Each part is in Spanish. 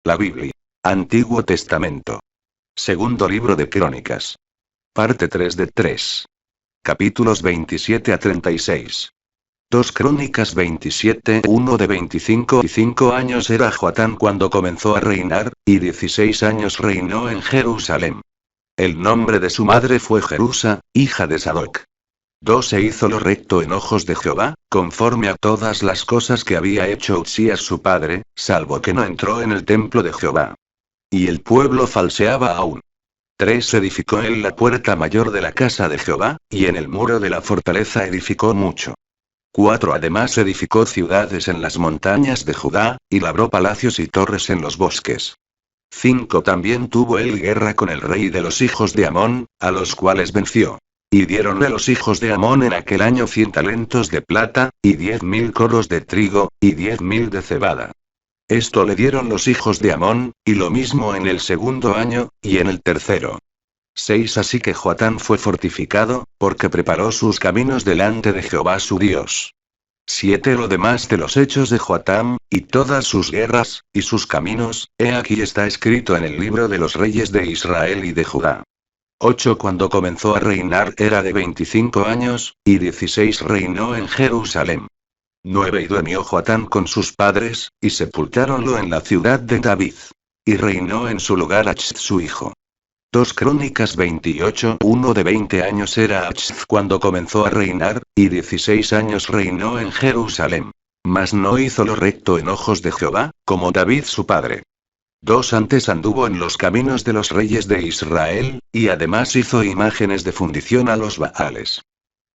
La Biblia. Antiguo Testamento. Segundo libro de Crónicas. Parte 3 de 3. Capítulos 27 a 36. 2 Crónicas 27, 1 de 25 y 5 años era Joatán cuando comenzó a reinar, y 16 años reinó en Jerusalén. El nombre de su madre fue Jerusa, hija de Sadoc. 2 Se hizo lo recto en ojos de Jehová, conforme a todas las cosas que había hecho Uzías su padre, salvo que no entró en el templo de Jehová. Y el pueblo falseaba aún. 3 Edificó él la puerta mayor de la casa de Jehová, y en el muro de la fortaleza edificó mucho. 4 Además edificó ciudades en las montañas de Judá, y labró palacios y torres en los bosques. 5 También tuvo él guerra con el rey de los hijos de Amón, a los cuales venció. Y diéronle a los hijos de Amón en aquel año 100 talentos de plata, y 10.000 coros de trigo, y 10.000 de cebada. Esto le dieron los hijos de Amón, y lo mismo en el segundo año, y en el tercero. 6 Así que Joatán fue fortificado, porque preparó sus caminos delante de Jehová su Dios. 7 Lo demás de los hechos de Joatán, y todas sus guerras, y sus caminos, he aquí está escrito en el libro de los reyes de Israel y de Judá. 8 Cuando comenzó a reinar era de 25 años, y 16 reinó en Jerusalén. 9 Y durmió Joatán con sus padres, y sepultáronlo en la ciudad de David. Y reinó en su lugar Achz su hijo. 2 Crónicas 28, 1 de 20 años era Achz cuando comenzó a reinar, y 16 años reinó en Jerusalén. Mas no hizo lo recto en ojos de Jehová, como David su padre. 2 Antes anduvo en los caminos de los reyes de Israel, y además hizo imágenes de fundición a los Baales.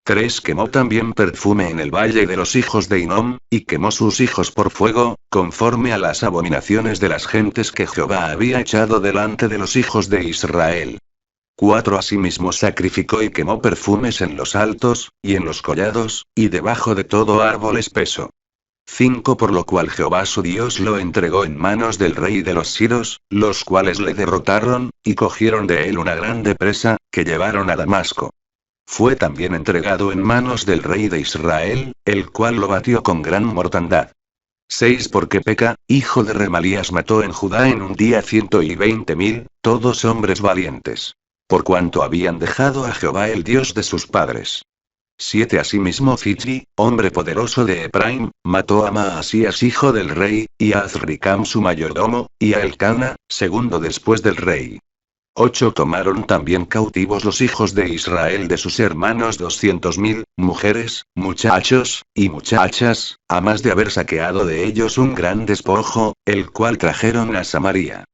3 Quemó también perfume en el valle de los hijos de Hinnom, y quemó sus hijos por fuego, conforme a las abominaciones de las gentes que Jehová había echado delante de los hijos de Israel. 4 Asimismo sacrificó y quemó perfumes en los altos, y en los collados, y debajo de todo árbol espeso. 5 Por lo cual Jehová su Dios lo entregó en manos del rey de los siros, los cuales le derrotaron, y cogieron de él una grande presa, que llevaron a Damasco. Fue también entregado en manos del rey de Israel, el cual lo batió con gran mortandad. 6 Porque Peca, hijo de Remalías mató en Judá en un día 120.000, todos hombres valientes. Por cuanto habían dejado a Jehová el Dios de sus padres. 7 Asimismo Zitri, hombre poderoso de Efraim, mató a Maasías hijo del rey, y a Azricam su mayordomo, y a Elcana, segundo después del rey. 8 Tomaron también cautivos los hijos de Israel de sus hermanos 200.000, mujeres, muchachos, y muchachas, a más de haber saqueado de ellos un gran despojo, el cual trajeron a Samaria.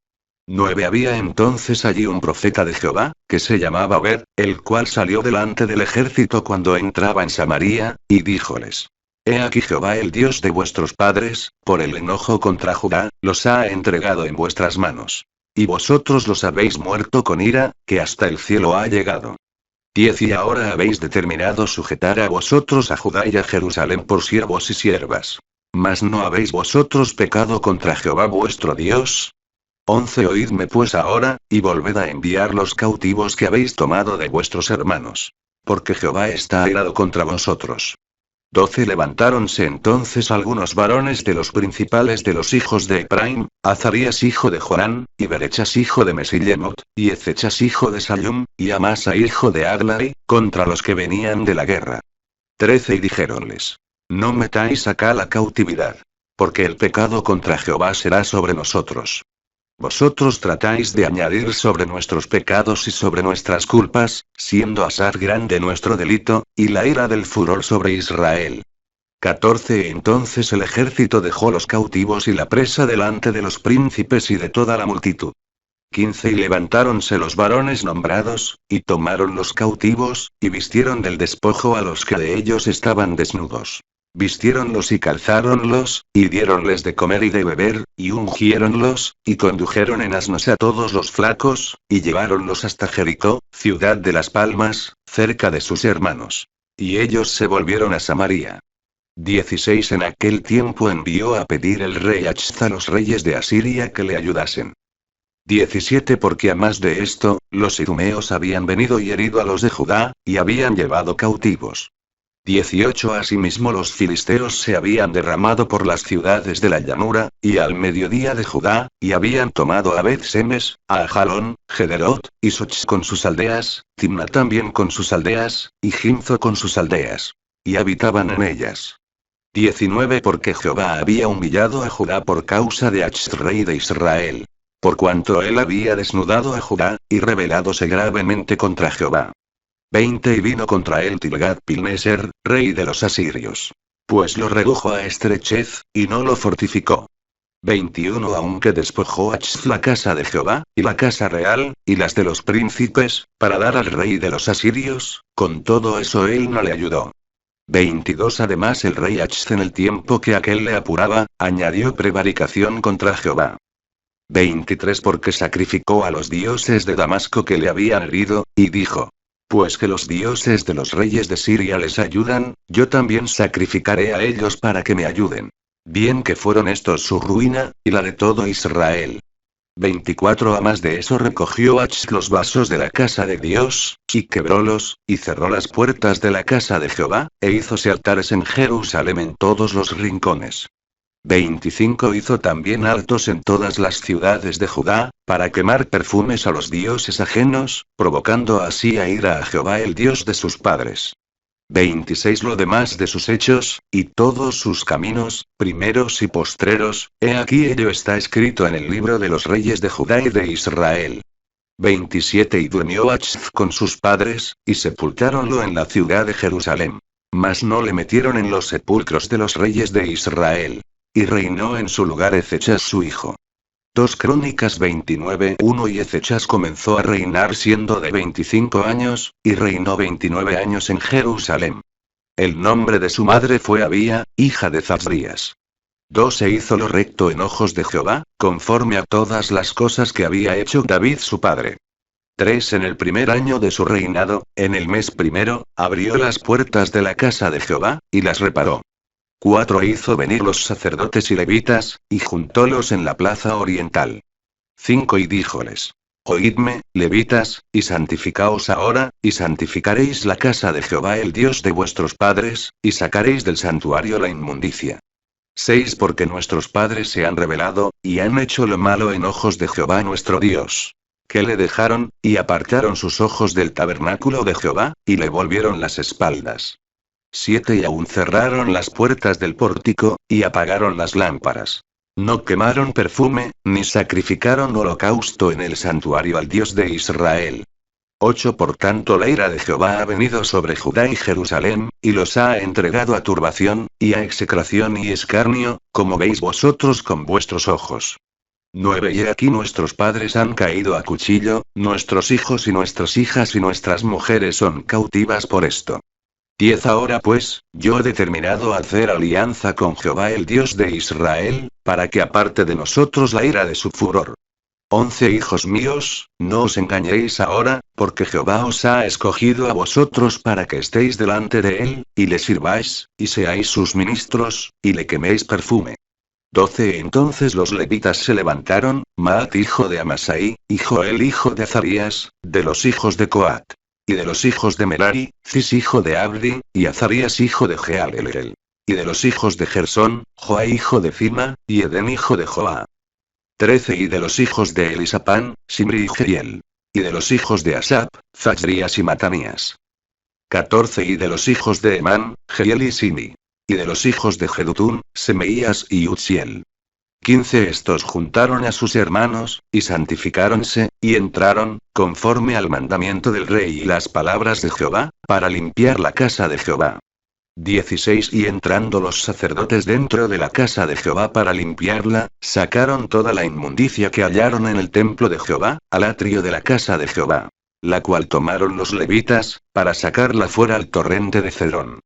9 Había entonces allí un profeta de Jehová, que se llamaba Obed, el cual salió delante del ejército cuando entraba en Samaria, y díjoles: He aquí Jehová el Dios de vuestros padres, por el enojo contra Judá, los ha entregado en vuestras manos. Y vosotros los habéis muerto con ira, que hasta el cielo ha llegado. 10 Y ahora habéis determinado sujetar a vosotros a Judá y a Jerusalén por siervos y siervas. Mas no habéis vosotros pecado contra Jehová vuestro Dios. 11 Oídme pues ahora, y volved a enviar los cautivos que habéis tomado de vuestros hermanos. Porque Jehová está airado contra vosotros. 12 Levantáronse entonces algunos varones de los principales de los hijos de Efraim, Azarías hijo de Joanán, y Berechas hijo de Mesillemot, y Ezechas hijo de Salum, y Amasa hijo de Aglai, contra los que venían de la guerra. 13 Y dijéronles: No metáis acá la cautividad. Porque el pecado contra Jehová será sobre nosotros. Vosotros tratáis de añadir sobre nuestros pecados y sobre nuestras culpas, siendo asaz grande nuestro delito, y la ira del furor sobre Israel. 14 Entonces el ejército dejó los cautivos y la presa delante de los príncipes y de toda la multitud. 15 Y levantáronse los varones nombrados, y tomaron los cautivos, y vistieron del despojo a los que de ellos estaban desnudos. Vistiéronlos y calzáronlos, y diéronles de comer y de beber, y ungiéronlos, y condujeron en asnos a todos los flacos, y lleváronlos hasta Jericó, ciudad de las palmas, cerca de sus hermanos. Y ellos se volvieron a Samaria. 16 En aquel tiempo envió a pedir el rey Achz a los reyes de Asiria que le ayudasen. 17 Porque a más de esto, los idumeos habían venido y herido a los de Judá, y habían llevado cautivos. 18 Asimismo los filisteos se habían derramado por las ciudades de la llanura, y al mediodía de Judá, y habían tomado a Bet-Semes, a Ajalón, Gederot, y Soch con sus aldeas, Timna también con sus aldeas, y Gimzo con sus aldeas. Y habitaban en ellas. 19 Porque Jehová había humillado a Judá por causa de Ach rey de Israel. Por cuanto él había desnudado a Judá, y rebeládose gravemente contra Jehová. 20 Y vino contra él Tilgat-Pilneser, rey de los asirios. Pues lo redujo a estrechez, y no lo fortificó. 21 Aunque despojó Ach la casa de Jehová, y la casa real, y las de los príncipes, para dar al rey de los asirios, con todo eso él no le ayudó. 22 Además el rey Ach en el tiempo que aquel le apuraba, añadió prevaricación contra Jehová. 23 Porque sacrificó a los dioses de Damasco que le habían herido, y dijo: Pues que los dioses de los reyes de Siria les ayudan, yo también sacrificaré a ellos para que me ayuden. Bien que fueron estos su ruina, y la de todo Israel. 24 A más de eso recogió Ach los vasos de la casa de Dios, y quebrólos, y cerró las puertas de la casa de Jehová, e hízose altares en Jerusalén en todos los rincones. 25 Hizo también altos en todas las ciudades de Judá, para quemar perfumes a los dioses ajenos, provocando así a ira a Jehová el Dios de sus padres. 26 Lo demás de sus hechos, y todos sus caminos, primeros y postreros, he aquí ello está escrito en el libro de los reyes de Judá y de Israel. 27 Y durmió Ach con sus padres, y sepultáronlo en la ciudad de Jerusalén. Mas no le metieron en los sepulcros de los reyes de Israel. Y reinó en su lugar Ezechas su hijo. 2 Crónicas 29:1 Y Ezechas comenzó a reinar siendo de 25 años, y reinó 29 años en Jerusalén. El nombre de su madre fue Abía, hija de Zabdías. 2 E hizo lo recto en ojos de Jehová, conforme a todas las cosas que había hecho David su padre. 3 En el primer año de su reinado, en el mes primero, abrió las puertas de la casa de Jehová, y las reparó. 4 Hizo venir los sacerdotes y levitas, y juntólos en la plaza oriental. 5 Y díjoles: Oídme, levitas, y santificaos ahora, y santificaréis la casa de Jehová el Dios de vuestros padres, y sacaréis del santuario la inmundicia. 6 Porque nuestros padres se han rebelado, y han hecho lo malo en ojos de Jehová nuestro Dios. Que le dejaron, y apartaron sus ojos del tabernáculo de Jehová, y le volvieron las espaldas. 7 Y aún cerraron las puertas del pórtico, y apagaron las lámparas. No quemaron perfume, ni sacrificaron holocausto en el santuario al Dios de Israel. 8 Por tanto la ira de Jehová ha venido sobre Judá y Jerusalén, y los ha entregado a turbación, y a execración y escarnio, como veis vosotros con vuestros ojos. 9 Y aquí nuestros padres han caído a cuchillo, nuestros hijos y nuestras hijas y nuestras mujeres son cautivas por esto. 10 Ahora pues, yo he determinado hacer alianza con Jehová el Dios de Israel, para que aparte de nosotros la ira de su furor. 11 Hijos míos, no os engañéis ahora, porque Jehová os ha escogido a vosotros para que estéis delante de él, y le sirváis, y seáis sus ministros, y le queméis perfume. 12 Entonces los levitas se levantaron, Maat hijo de Amasai, y Joel hijo de Azarías, de los hijos de Coat. Y de los hijos de Merari, Cis hijo de Abdi, y Azarías hijo de Jehalelel. Y de los hijos de Gersón, Joa hijo de Cima, y Edén hijo de Joa. 13 Y de los hijos de Elisapán, Simri y Jehiel. Y de los hijos de Asap, Zachrías y Matanías. 14 Y de los hijos de Emán, Jehiel y Simi. Y de los hijos de Jedutún, Semeías y Utziel. 15 Estos juntaron a sus hermanos, y santificáronse, y entraron, conforme al mandamiento del rey y las palabras de Jehová, para limpiar la casa de Jehová. 16 Y entrando los sacerdotes dentro de la casa de Jehová para limpiarla, sacaron toda la inmundicia que hallaron en el templo de Jehová, al atrio de la casa de Jehová. La cual tomaron los levitas, para sacarla fuera al torrente de Cedrón.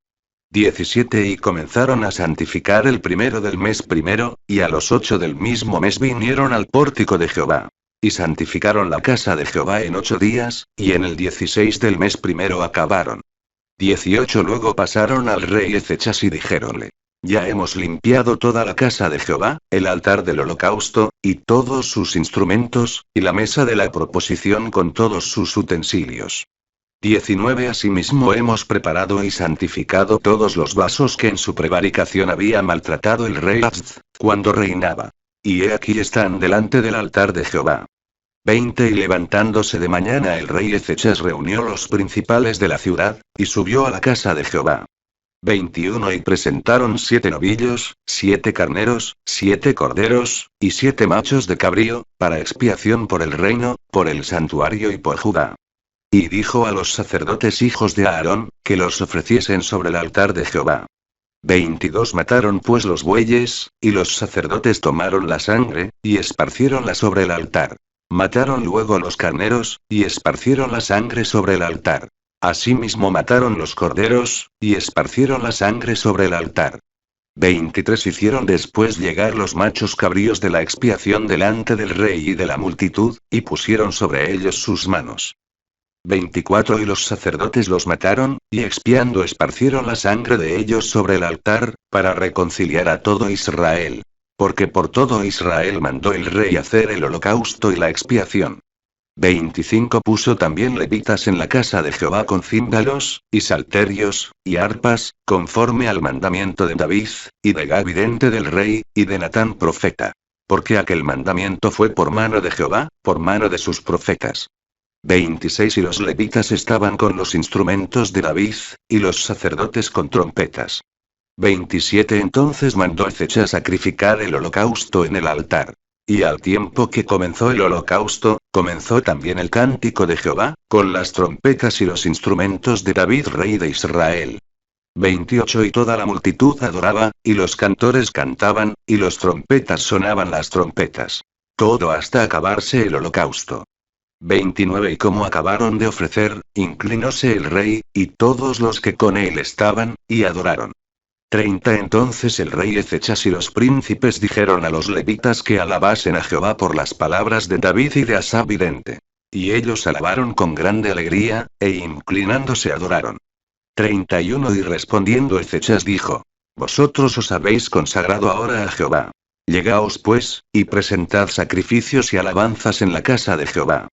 17 Y comenzaron a santificar el primero del mes primero, y a los 8 del mismo mes vinieron al pórtico de Jehová. Y santificaron la casa de Jehová en 8 días, y en el 16 del mes primero acabaron. 18 Luego pasaron al rey Ezechas y dijéronle: Ya hemos limpiado toda la casa de Jehová, el altar del holocausto, y todos sus instrumentos, y la mesa de la proposición con todos sus utensilios. 19. Asimismo hemos preparado y santificado todos los vasos que en su prevaricación había maltratado el rey Azd, cuando reinaba. Y he aquí están delante del altar de Jehová. 20. Y levantándose de mañana el rey Ezechas reunió los principales de la ciudad, y subió a la casa de Jehová. 21. Y presentaron 7 novillos, 7 carneros, 7 corderos, y 7 machos de cabrío, para expiación por el reino, por el santuario y por Judá. Y dijo a los sacerdotes hijos de Aarón, que los ofreciesen sobre el altar de Jehová. 22. Mataron pues los bueyes, y los sacerdotes tomaron la sangre, y esparciéronla sobre el altar. Mataron luego los carneros, y esparcieron la sangre sobre el altar. Asimismo mataron los corderos, y esparcieron la sangre sobre el altar. 23. Hicieron después llegar los machos cabríos de la expiación delante del rey y de la multitud, y pusieron sobre ellos sus manos. 24. Y los sacerdotes los mataron, y expiando esparcieron la sangre de ellos sobre el altar, para reconciliar a todo Israel. Porque por todo Israel mandó el rey hacer el holocausto y la expiación. 25. Puso también levitas en la casa de Jehová con címbalos, y salterios, y arpas, conforme al mandamiento de David, y de Gad vidente del rey, y de Natán profeta. Porque aquel mandamiento fue por mano de Jehová, por mano de sus profetas. 26. Y los levitas estaban con los instrumentos de David, y los sacerdotes con trompetas. 27. Entonces mandó Ezechas sacrificar el holocausto en el altar. Y al tiempo que comenzó el holocausto, comenzó también el cántico de Jehová, con las trompetas y los instrumentos de David rey de Israel. 28. Y toda la multitud adoraba, y los cantores cantaban, y los trompetas sonaban las trompetas. Todo hasta acabarse el holocausto. 29. Y como acabaron de ofrecer, inclinóse el rey, y todos los que con él estaban, y adoraron. 30. Entonces el rey Ezechas y los príncipes dijeron a los levitas que alabasen a Jehová por las palabras de David y de Asaf vidente. Y ellos alabaron con grande alegría, e inclinándose adoraron. 31. Y respondiendo Ezechas dijo: Vosotros os habéis consagrado ahora a Jehová. Llegaos pues, y presentad sacrificios y alabanzas en la casa de Jehová.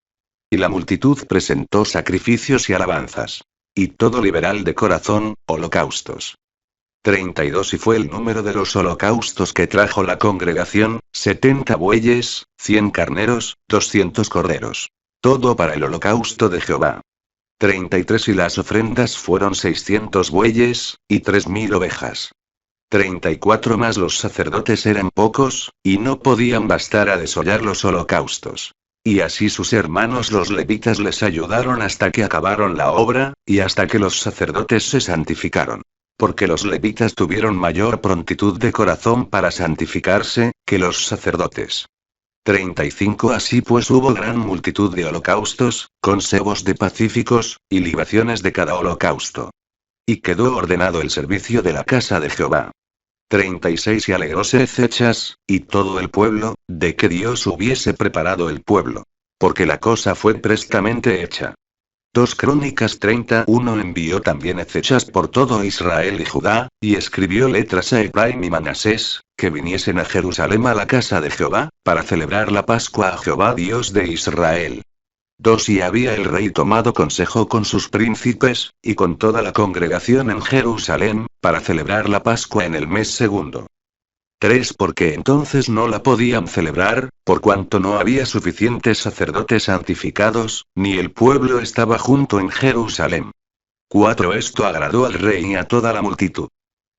Y la multitud presentó sacrificios y alabanzas. Y todo liberal de corazón, holocaustos. 32. Y fue el número de los holocaustos que trajo la congregación, 70 bueyes, 100 carneros, 200 corderos. Todo para el holocausto de Jehová. 33. Y las ofrendas fueron 600 bueyes, y 3000 ovejas. 34. Más los sacerdotes eran pocos, y no podían bastar a desollar los holocaustos. Y así sus hermanos los levitas les ayudaron hasta que acabaron la obra, y hasta que los sacerdotes se santificaron. Porque los levitas tuvieron mayor prontitud de corazón para santificarse, que los sacerdotes. 35. Así pues hubo gran multitud de holocaustos, consejos de pacíficos, y libaciones de cada holocausto. Y quedó ordenado el servicio de la casa de Jehová. 36. Y alegróse Ezechas, y todo el pueblo, de que Dios hubiese preparado el pueblo. Porque la cosa fue prestamente hecha. 2 Crónicas 31. Envió también Ezechas por todo Israel y Judá, y escribió letras a Efraim y Manasés, que viniesen a Jerusalén a la casa de Jehová, para celebrar la Pascua a Jehová Dios de Israel. 2. Y había el rey tomado consejo con sus príncipes, y con toda la congregación en Jerusalén, para celebrar la Pascua en el mes segundo. 3. Porque entonces no la podían celebrar, por cuanto no había suficientes sacerdotes santificados, ni el pueblo estaba junto en Jerusalén. 4. Esto agradó al rey y a toda la multitud.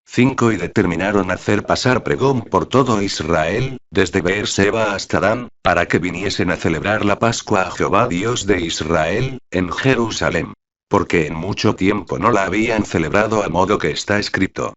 5. Y determinaron hacer pasar pregón por todo Israel, desde Beerseba hasta Dan, para que viniesen a celebrar la Pascua a Jehová Dios de Israel, en Jerusalén. Porque en mucho tiempo no la habían celebrado a modo que está escrito.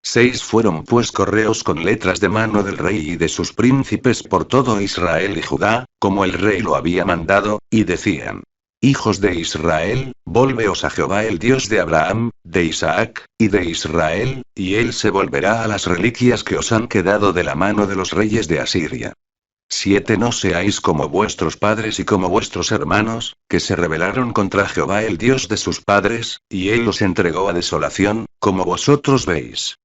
6. Fueron pues correos con letras de mano del rey y de sus príncipes por todo Israel y Judá, como el rey lo había mandado, y decían: Hijos de Israel, volveos a Jehová el Dios de Abraham, de Isaac, y de Israel, y él se volverá a las reliquias que os han quedado de la mano de los reyes de Asiria. 7. No seáis como vuestros padres y como vuestros hermanos, que se rebelaron contra Jehová el Dios de sus padres, y él los entregó a desolación, como vosotros veis.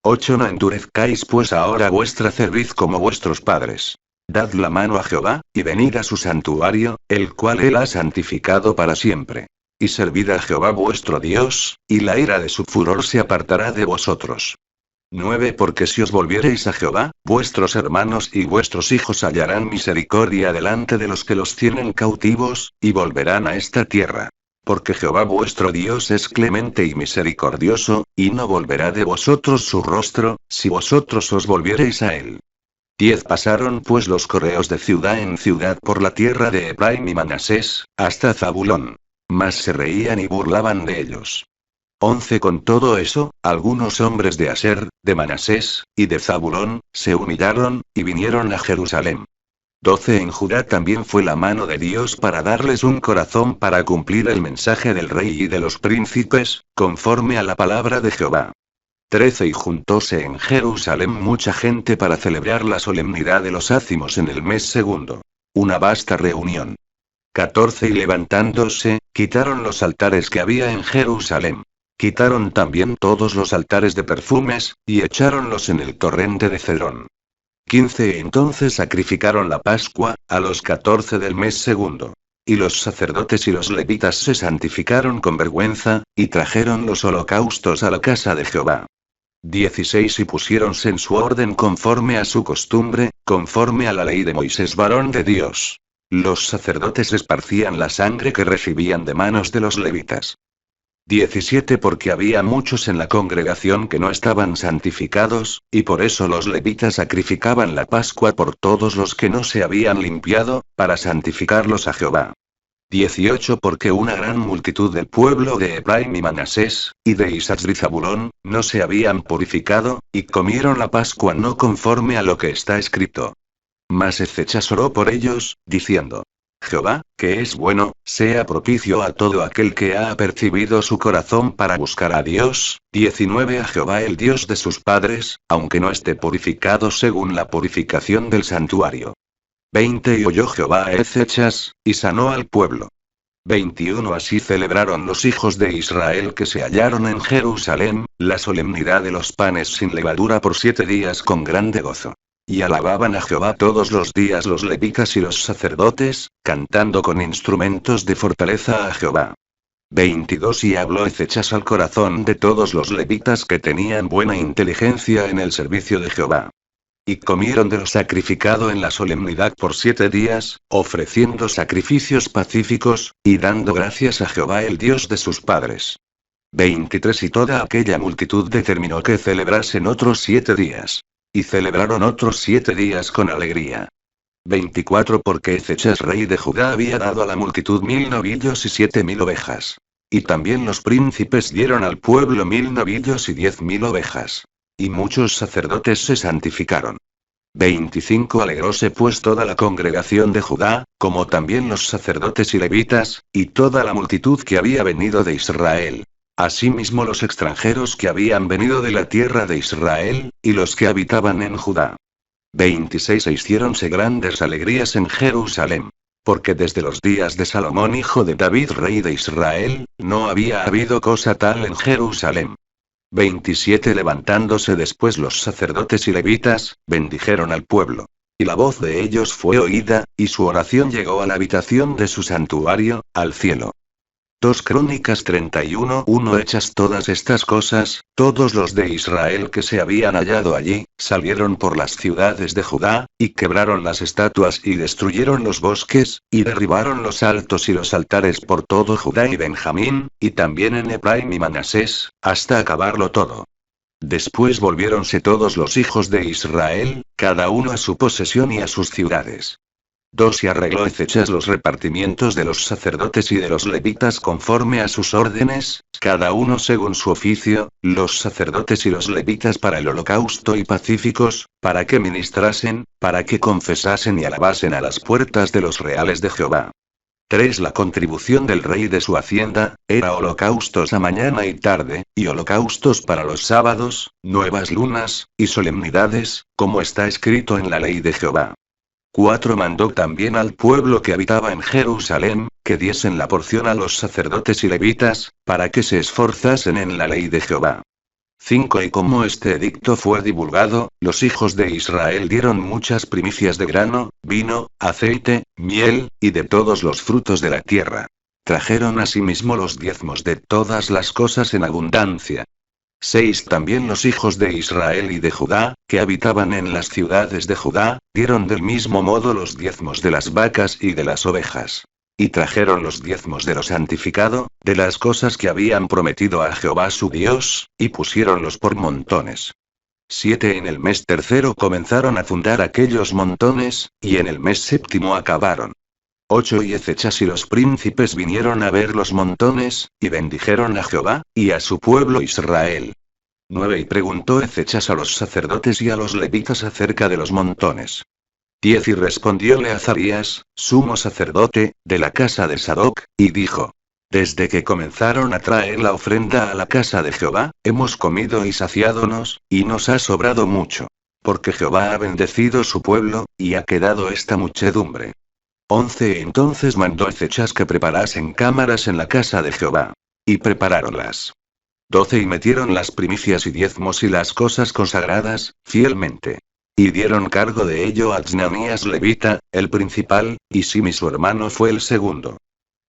8. No endurezcáis pues ahora vuestra cerviz como vuestros padres. Dad la mano a Jehová, y venid a su santuario, el cual él ha santificado para siempre. Y servid a Jehová vuestro Dios, y la ira de su furor se apartará de vosotros. 9 Porque si os volviereis a Jehová, vuestros hermanos y vuestros hijos hallarán misericordia delante de los que los tienen cautivos, y volverán a esta tierra. Porque Jehová vuestro Dios es clemente y misericordioso, y no volverá de vosotros su rostro, si vosotros os volviereis a él. 10 Pasaron pues los correos de ciudad en ciudad por la tierra de Efraín y Manasés, hasta Zabulón. Mas se reían y burlaban de ellos. 11 Con todo eso, algunos hombres de Aser, de Manasés, y de Zabulón, se humillaron, y vinieron a Jerusalén. 12 En Judá también fue la mano de Dios para darles un corazón para cumplir el mensaje del rey y de los príncipes, conforme a la palabra de Jehová. 13 Y juntóse en Jerusalén mucha gente para celebrar la solemnidad de los ácimos en el mes segundo. Una vasta reunión. 14 Y levantándose, quitaron los altares que había en Jerusalén. Quitaron también todos los altares de perfumes, y echáronlos en el torrente de Cedrón. 15 Entonces sacrificaron la Pascua, a los 14 del mes segundo. Y los sacerdotes y los levitas se santificaron con vergüenza, y trajeron los holocaustos a la casa de Jehová. 16 Y pusiéronse en su orden conforme a su costumbre, conforme a la ley de Moisés varón de Dios. Los sacerdotes esparcían la sangre que recibían de manos de los levitas. 17 Porque había muchos en la congregación que no estaban santificados, y por eso los levitas sacrificaban la Pascua por todos los que no se habían limpiado, para santificarlos a Jehová. 18 Porque una gran multitud del pueblo de Efraín y Manasés, y de Isachr y Zabulón, no se habían purificado, y comieron la Pascua no conforme a lo que está escrito. Mas Ezechas oró por ellos, diciendo: Jehová, que es bueno, sea propicio a todo aquel que ha apercibido su corazón para buscar a Dios. 19 A Jehová el Dios de sus padres, aunque no esté purificado según la purificación del santuario. 20 Y oyó Jehová a Ezechas, y sanó al pueblo. 21 Así celebraron los hijos de Israel que se hallaron en Jerusalén, la solemnidad de los panes sin levadura por 7 días con grande gozo. Y alababan a Jehová todos los días los levitas y los sacerdotes, cantando con instrumentos de fortaleza a Jehová. 22 Y habló Ezechas al corazón de todos los levitas que tenían buena inteligencia en el servicio de Jehová. Y comieron de lo sacrificado en la solemnidad por 7 días, ofreciendo sacrificios pacíficos, y dando gracias a Jehová el Dios de sus padres. 23 Y toda aquella multitud determinó que celebrasen otros 7 días. Y celebraron otros 7 días con alegría. 24 Porque Ezechas rey de Judá había dado a la multitud 1000 novillos y 7000 ovejas. Y también los príncipes dieron al pueblo 1000 novillos y 10.000 ovejas. Y muchos sacerdotes se santificaron. 25 Alegróse pues toda la congregación de Judá, como también los sacerdotes y levitas, y toda la multitud que había venido de Israel. Asimismo los extranjeros que habían venido de la tierra de Israel, y los que habitaban en Judá. 26 E hiciéronse grandes alegrías en Jerusalén. Porque desde los días de Salomón hijo de David rey de Israel, no había habido cosa tal en Jerusalén. 27 Levantándose después los sacerdotes y levitas, bendijeron al pueblo. Y la voz de ellos fue oída, y su oración llegó a la habitación de su santuario, al cielo. 2 Crónicas 31:1 Hechas todas estas cosas, todos los de Israel que se habían hallado allí, salieron por las ciudades de Judá, y quebraron las estatuas y destruyeron los bosques, y derribaron los altos y los altares por todo Judá y Benjamín, y también en Efraín y Manasés, hasta acabarlo todo. Después volviéronse todos los hijos de Israel, cada uno a su posesión y a sus ciudades. 2 Y arregló Ezechas los repartimientos de los sacerdotes y de los levitas conforme a sus órdenes, cada uno según su oficio, los sacerdotes y los levitas para el holocausto y pacíficos, para que ministrasen, para que confesasen y alabasen a las puertas de los reales de Jehová. 3 La contribución del rey de su hacienda, era holocaustos a mañana y tarde, y holocaustos para los sábados, nuevas lunas, y solemnidades, como está escrito en la ley de Jehová. 4 Mandó también al pueblo que habitaba en Jerusalén, que diesen la porción a los sacerdotes y levitas, para que se esforzasen en la ley de Jehová. 5 Y como este edicto fue divulgado, los hijos de Israel dieron muchas primicias de grano, vino, aceite, miel, y de todos los frutos de la tierra. Trajeron asimismo los diezmos de todas las cosas en abundancia. 6. También los hijos de Israel y de Judá, que habitaban en las ciudades de Judá, dieron del mismo modo los diezmos de las vacas y de las ovejas. Y trajeron los diezmos de lo santificado, de las cosas que habían prometido a Jehová su Dios, y pusiéronlos por montones. 7. En el mes tercero comenzaron a fundar aquellos montones, y en el mes séptimo acabaron. 8. Y Ezechas y los príncipes vinieron a ver los montones, y bendijeron a Jehová, y a su pueblo Israel. 9. Y preguntó Ezechas a los sacerdotes y a los levitas acerca de los montones. 10. Y respondióle Azarías, sumo sacerdote, de la casa de Sadoc, y dijo: Desde que comenzaron a traer la ofrenda a la casa de Jehová, hemos comido y saciádonos, y nos ha sobrado mucho. Porque Jehová ha bendecido su pueblo, y ha quedado esta muchedumbre. 11. Entonces mandó Ezechas que preparasen cámaras en la casa de Jehová. Y preparáronlas. 12. Y metieron las primicias y diezmos y las cosas consagradas, fielmente. Y dieron cargo de ello a Tznanías levita, el principal, y Simi su hermano fue el segundo.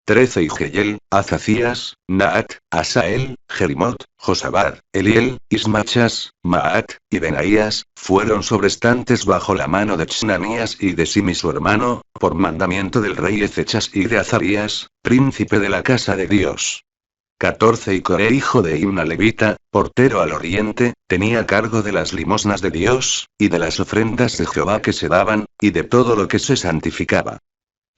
13. Y Jeyel, Azacías, Naat, Asael, Jerimot, Josabad, Eliel, Ismachas, Maat, y Benaías, fueron sobrestantes bajo la mano de Tznanías y de Simi su hermano, por mandamiento del rey Ezechas y de Azarías, príncipe de la casa de Dios. 14. Y Coré hijo de Imna levita, portero al oriente, tenía cargo de las limosnas de Dios, y de las ofrendas de Jehová que se daban, y de todo lo que se santificaba.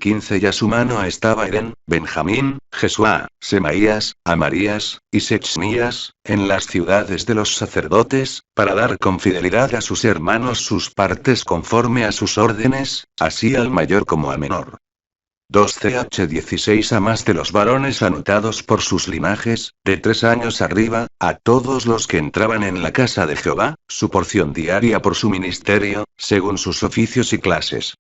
15. Y a su mano estaba Eren, Benjamín, Jesuá, Semaías, Amarías, y Sechnías, en las ciudades de los sacerdotes, para dar con fidelidad a sus hermanos sus partes conforme a sus órdenes, así al mayor como al menor. 2ch 16 A más de los varones anotados por sus linajes, de 3 años arriba, a todos los que entraban en la casa de Jehová, su porción diaria por su ministerio, según sus oficios y clases.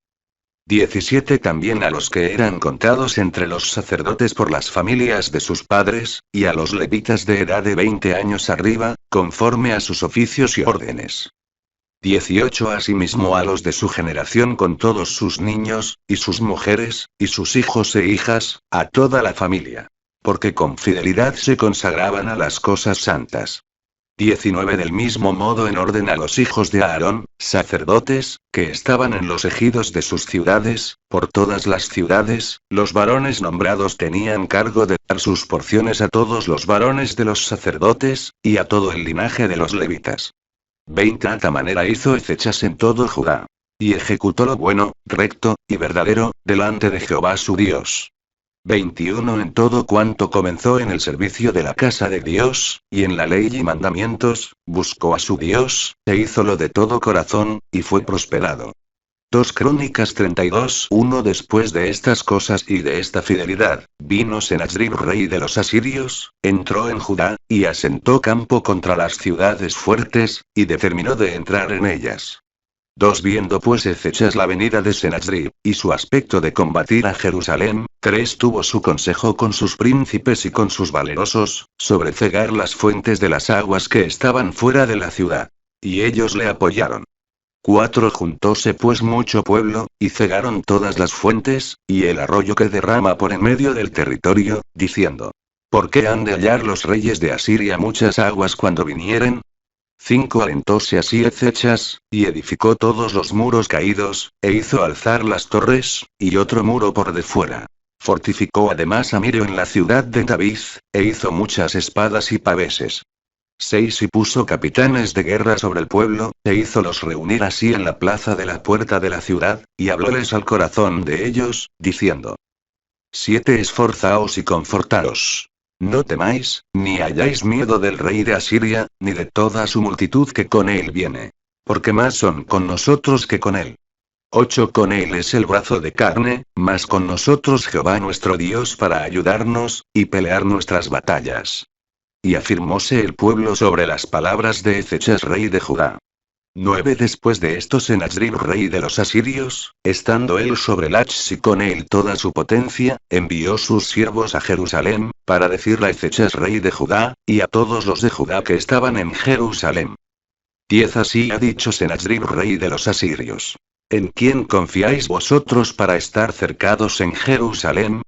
17 También a los que eran contados entre los sacerdotes por las familias de sus padres, y a los levitas de edad de 20 años arriba, conforme a sus oficios y órdenes. 18 Asimismo a los de su generación con todos sus niños, y sus mujeres, y sus hijos e hijas, a toda la familia. Porque con fidelidad se consagraban a las cosas santas. 19 Del mismo modo en orden a los hijos de Aarón, sacerdotes, que estaban en los ejidos de sus ciudades, por todas las ciudades, los varones nombrados tenían cargo de dar sus porciones a todos los varones de los sacerdotes, y a todo el linaje de los levitas. 20 A esta manera hizo Ezechas en todo Judá. Y ejecutó lo bueno, recto, y verdadero, delante de Jehová su Dios. 21 En todo cuanto comenzó en el servicio de la casa de Dios, y en la ley y mandamientos, buscó a su Dios, e hízolo de todo corazón, y fue prosperado. 2 Crónicas 32:1 Después de estas cosas y de esta fidelidad, vino Sennacherib rey de los asirios, entró en Judá, y asentó campo contra las ciudades fuertes, y determinó de entrar en ellas. 2 Viendo pues Ezechas la venida de Sennacherib, y su aspecto de combatir a Jerusalén, 3 Tuvo su consejo con sus príncipes y con sus valerosos, sobre cegar las fuentes de las aguas que estaban fuera de la ciudad. Y ellos le apoyaron. 4 Juntóse pues mucho pueblo, y cegaron todas las fuentes, y el arroyo que derrama por en medio del territorio, diciendo: ¿Por qué han de hallar los reyes de Asiria muchas aguas cuando vinieren? 5 Alentóse así Ezechas, y edificó todos los muros caídos, e hizo alzar las torres, y otro muro por de fuera. Fortificó además a Miro en la ciudad de David, e hizo muchas espadas y paveses. 6 Y puso capitanes de guerra sobre el pueblo, e hízolos reunir así en la plaza de la puerta de la ciudad, y hablóles al corazón de ellos, diciendo: 7 Esforzaos y confortaos. No temáis, ni hayáis miedo del rey de Asiria, ni de toda su multitud que con él viene. Porque más son con nosotros que con él. 8 Con él es el brazo de carne, mas con nosotros Jehová nuestro Dios para ayudarnos, y pelear nuestras batallas. Y afirmóse el pueblo sobre las palabras de Ezechas rey de Judá. 9 Después de esto Sennacherib rey de los asirios, estando él sobre Lachs y con él toda su potencia, envió sus siervos a Jerusalén, para decirle a Ezechas rey de Judá, y a todos los de Judá que estaban en Jerusalén. 10 Así ha dicho Sennacherib rey de los asirios: ¿En quién confiáis vosotros para estar cercados en Jerusalén?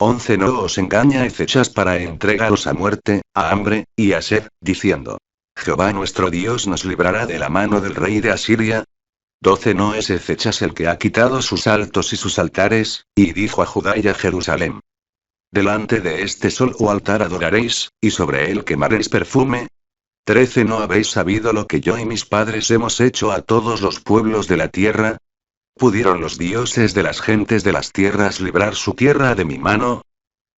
11 No os engaña Ezechas para entregaros a muerte, a hambre, y a sed, diciendo: Jehová nuestro Dios nos librará de la mano del rey de Asiria. 12 No es Ezechas el que ha quitado sus altos y sus altares, y dijo a Judá y a Jerusalén: delante de este solo altar adoraréis, y sobre él quemaréis perfume. 13 ¿No habéis sabido lo que yo y mis padres hemos hecho a todos los pueblos de la tierra? ¿Pudieron los dioses de las gentes de las tierras librar su tierra de mi mano?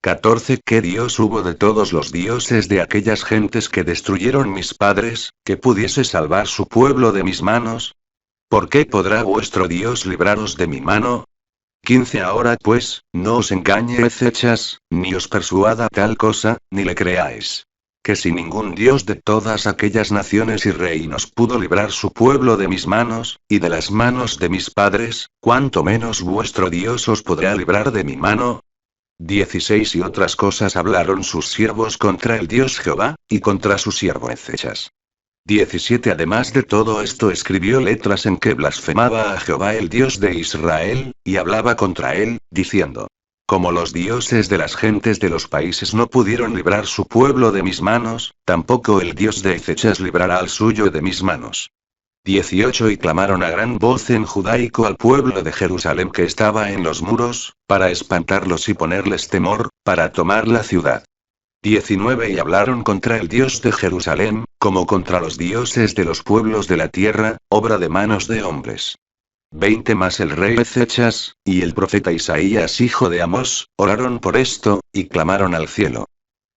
14 ¿Qué Dios hubo de todos los dioses de aquellas gentes que destruyeron mis padres, que pudiese salvar su pueblo de mis manos? ¿Por qué podrá vuestro Dios libraros de mi mano? 15 Ahora pues, no os engañe Ezechas, ni os persuada tal cosa, ni le creáis. Que si ningún Dios de todas aquellas naciones y reinos pudo librar su pueblo de mis manos, y de las manos de mis padres, cuánto menos vuestro Dios os podrá librar de mi mano. 16 Y otras cosas hablaron sus siervos contra el Dios Jehová, y contra su siervo Ezechas. 17 Además de todo esto escribió letras en que blasfemaba a Jehová el Dios de Israel, y hablaba contra él, diciendo: como los dioses de las gentes de los países no pudieron librar su pueblo de mis manos, tampoco el Dios de Ezechas librará al suyo de mis manos. 18 Y clamaron a gran voz en judaico al pueblo de Jerusalén que estaba en los muros, para espantarlos y ponerles temor, para tomar la ciudad. 19 Y hablaron contra el Dios de Jerusalén, como contra los dioses de los pueblos de la tierra, obra de manos de hombres. 20 Más el rey Ezechas, y el profeta Isaías hijo de Amós, oraron por esto, y clamaron al cielo.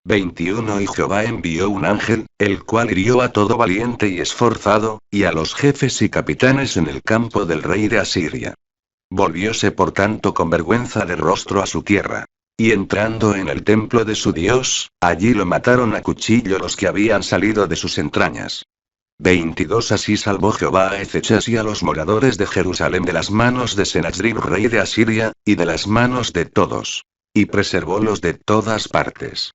21 Y Jehová envió un ángel, el cual hirió a todo valiente y esforzado, y a los jefes y capitanes en el campo del rey de Asiria. Volvióse por tanto con vergüenza de rostro a su tierra. Y entrando en el templo de su Dios, allí lo mataron a cuchillo los que habían salido de sus entrañas. 22 Así salvó Jehová a Ezechas y a los moradores de Jerusalén de las manos de Sennacherib rey de Asiria, y de las manos de todos. Y preservólos de todas partes.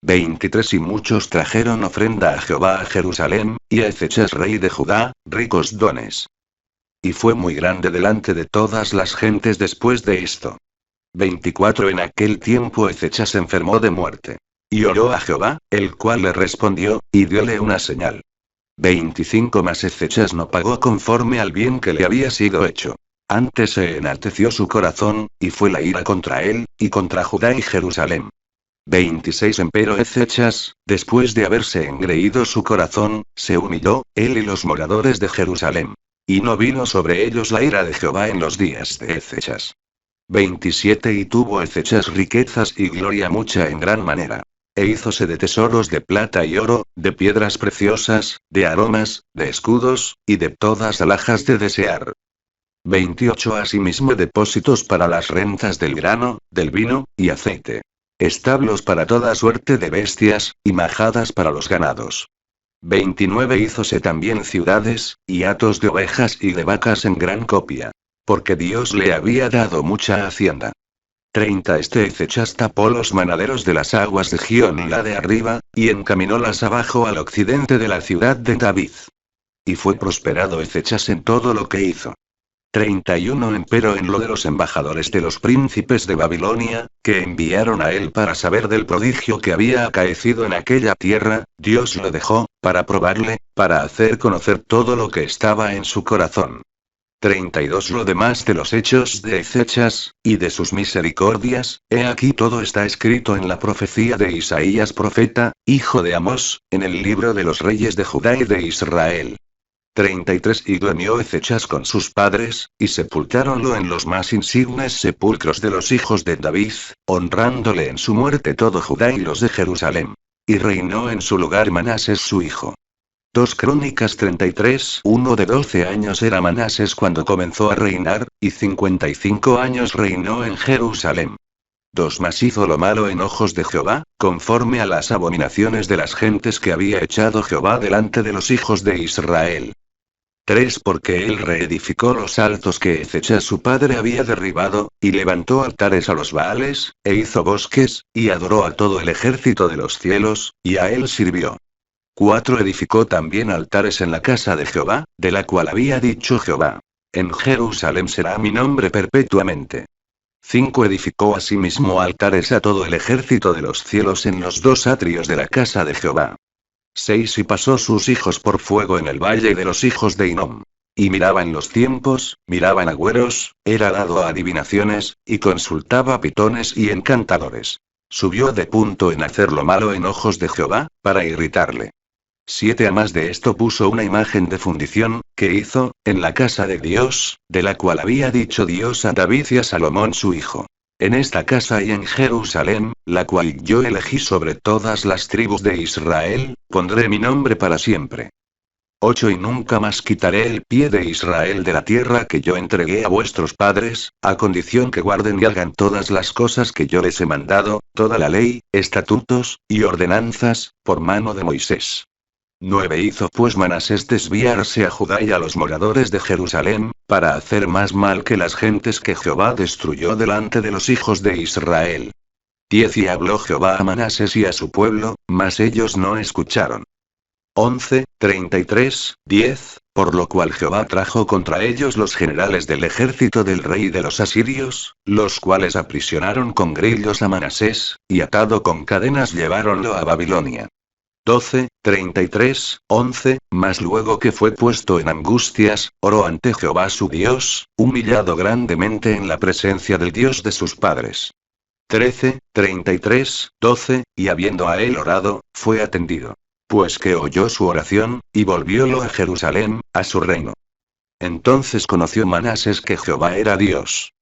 23 Y muchos trajeron ofrenda a Jehová a Jerusalén, y a Ezechas rey de Judá, ricos dones. Y fue muy grande delante de todas las gentes después de esto. 24 En aquel tiempo Ezechas enfermó de muerte. Y oró a Jehová, el cual le respondió, y diole una señal. 25 Mas Ezechas no pagó conforme al bien que le había sido hecho. Antes se enalteció su corazón, y fue la ira contra él, y contra Judá y Jerusalén. 26 Empero Ezechas, después de haberse engreído su corazón, se humilló, él y los moradores de Jerusalén. Y no vino sobre ellos la ira de Jehová en los días de Ezechas. 27 Y tuvo Ezechas riquezas y gloria mucha en gran manera. E hízose de tesoros de plata y oro, de piedras preciosas, de aromas, de escudos, y de todas alhajas de desear. 28 Asimismo depósitos para las rentas del grano, del vino, y aceite. Establos para toda suerte de bestias, y majadas para los ganados. 29 Hízose también ciudades, y hatos de ovejas y de vacas en gran copia. Porque Dios le había dado mucha hacienda. 30 Ezechas tapó los manaderos de las aguas de Gión y la de arriba, y encaminólas abajo al occidente de la ciudad de David. Y fue prosperado Ezechas en todo lo que hizo. 31 Empero en lo de los embajadores de los príncipes de Babilonia, que enviaron a él para saber del prodigio que había acaecido en aquella tierra, Dios lo dejó, para probarle, para hacer conocer todo lo que estaba en su corazón. 32 Lo demás de los hechos de Ezechas, y de sus misericordias, he aquí todo está escrito en la profecía de Isaías profeta, hijo de Amós, en el libro de los reyes de Judá y de Israel. 33 Y durmió Ezechas con sus padres, y sepultáronlo en los más insignes sepulcros de los hijos de David, honrándole en su muerte todo Judá y los de Jerusalén. Y reinó en su lugar Manasés su hijo. 2 Crónicas 33 Uno de 12 años era Manasés cuando comenzó a reinar, y 55 años reinó en Jerusalén. 2 Mas hizo lo malo en ojos de Jehová, conforme a las abominaciones de las gentes que había echado Jehová delante de los hijos de Israel. 3 Porque él reedificó los altos que Ezechas su padre había derribado, y levantó altares a los Baales, e hizo bosques, y adoró a todo el ejército de los cielos, y a él sirvió. 4 Edificó también altares en la casa de Jehová, de la cual había dicho Jehová: en Jerusalén será mi nombre perpetuamente. 5 Edificó asimismo altares a todo el ejército de los cielos en los 2 atrios de la casa de Jehová. 6 Y pasó sus hijos por fuego en el valle de los hijos de Hinnom. Y miraba en los tiempos, miraba en agüeros, era dado a adivinaciones, y consultaba pitones y encantadores. Subió de punto en hacer lo malo en ojos de Jehová, para irritarle. 7 A más de esto puso una imagen de fundición, que hizo, en la casa de Dios, de la cual había dicho Dios a David y a Salomón su hijo. En esta casa y en Jerusalén, la cual yo elegí sobre todas las tribus de Israel, pondré mi nombre para siempre. 8 Y nunca más quitaré el pie de Israel de la tierra que yo entregué a vuestros padres, a condición que guarden y hagan todas las cosas que yo les he mandado, toda la ley, estatutos, y ordenanzas, por mano de Moisés. 9 Hizo pues Manasés desviarse a Judá y a los moradores de Jerusalén, para hacer más mal que las gentes que Jehová destruyó delante de los hijos de Israel. 10 Y habló Jehová a Manasés y a su pueblo, mas ellos no escucharon. 11, 33, 10, por lo cual Jehová trajo contra ellos los generales del ejército del rey de los asirios, los cuales aprisionaron con grillos a Manasés, y atado con cadenas lleváronlo a Babilonia. 12, 33, 11, mas luego que fue puesto en angustias, oró ante Jehová su Dios, humillado grandemente en la presencia del Dios de sus padres. 13, 33, 12, y habiendo a él orado, fue atendido. Pues que oyó su oración, y volviólo a Jerusalén, a su reino. Entonces conoció Manasés que Jehová era Dios.